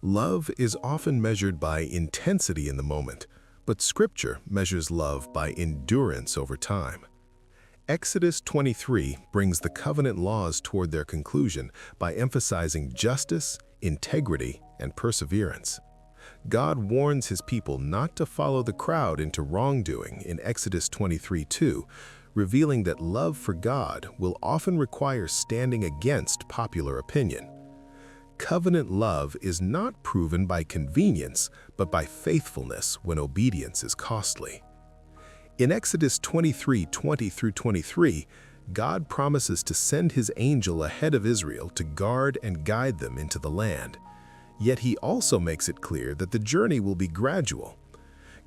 Love is often measured by intensity in the moment, but Scripture measures love by endurance over time. Exodus 23 brings the covenant laws toward their conclusion by emphasizing justice, integrity, and perseverance. God warns his people not to follow the crowd into wrongdoing in Exodus 23:2, revealing that love for God will often require standing against popular opinion. Covenant love is not proven by convenience, but by faithfulness when obedience is costly. In Exodus 23:20-23, God promises to send his angel ahead of Israel to guard and guide them into the land. Yet he also makes it clear that the journey will be gradual.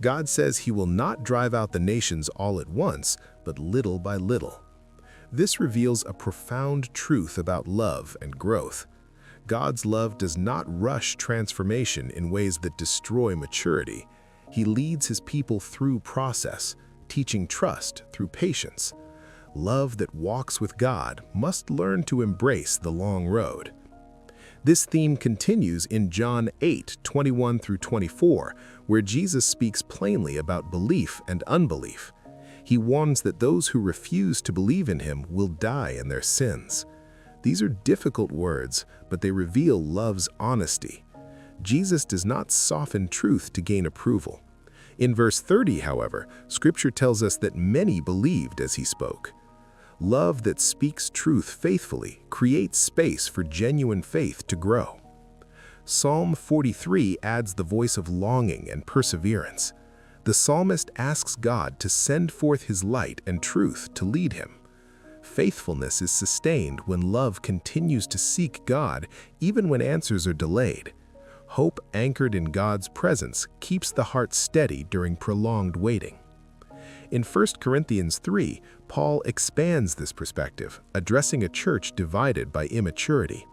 God says he will not drive out the nations all at once, but little by little. This reveals a profound truth about love and growth. God's love does not rush transformation in ways that destroy maturity. He leads his people through process, teaching trust through patience. Love that walks with God must learn to embrace the long road. This theme continues in John 8:21-24, where Jesus speaks plainly about belief and unbelief. He warns that those who refuse to believe in him will die in their sins. These are difficult words, but they reveal love's honesty. Jesus does not soften truth to gain approval. In verse 30, however, Scripture tells us that many believed as he spoke. Love that speaks truth faithfully creates space for genuine faith to grow. Psalm 43 adds the voice of longing and perseverance. The psalmist asks God to send forth his light and truth to lead him. Faithfulness is sustained when love continues to seek God, even when answers are delayed. Hope anchored in God's presence keeps the heart steady during prolonged waiting. In 1 Corinthians 3, Paul expands this perspective, addressing a church divided by immaturity.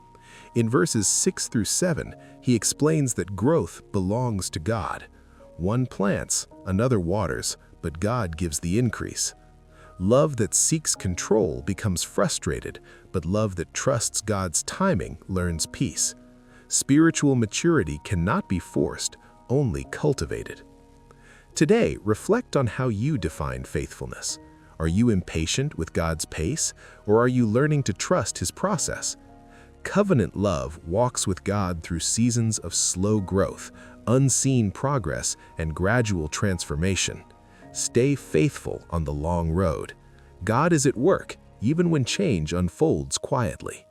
In verses 6-7, he explains that growth belongs to God. One plants, another waters, but God gives the increase. Love that seeks control becomes frustrated, but love that trusts God's timing learns peace. Spiritual maturity cannot be forced, only cultivated. Today, reflect on how you define faithfulness. Are you impatient with God's pace, or are you learning to trust his process? Covenant love walks with God through seasons of slow growth, unseen progress, and gradual transformation. Stay faithful on the long road. God is at work, even when change unfolds quietly.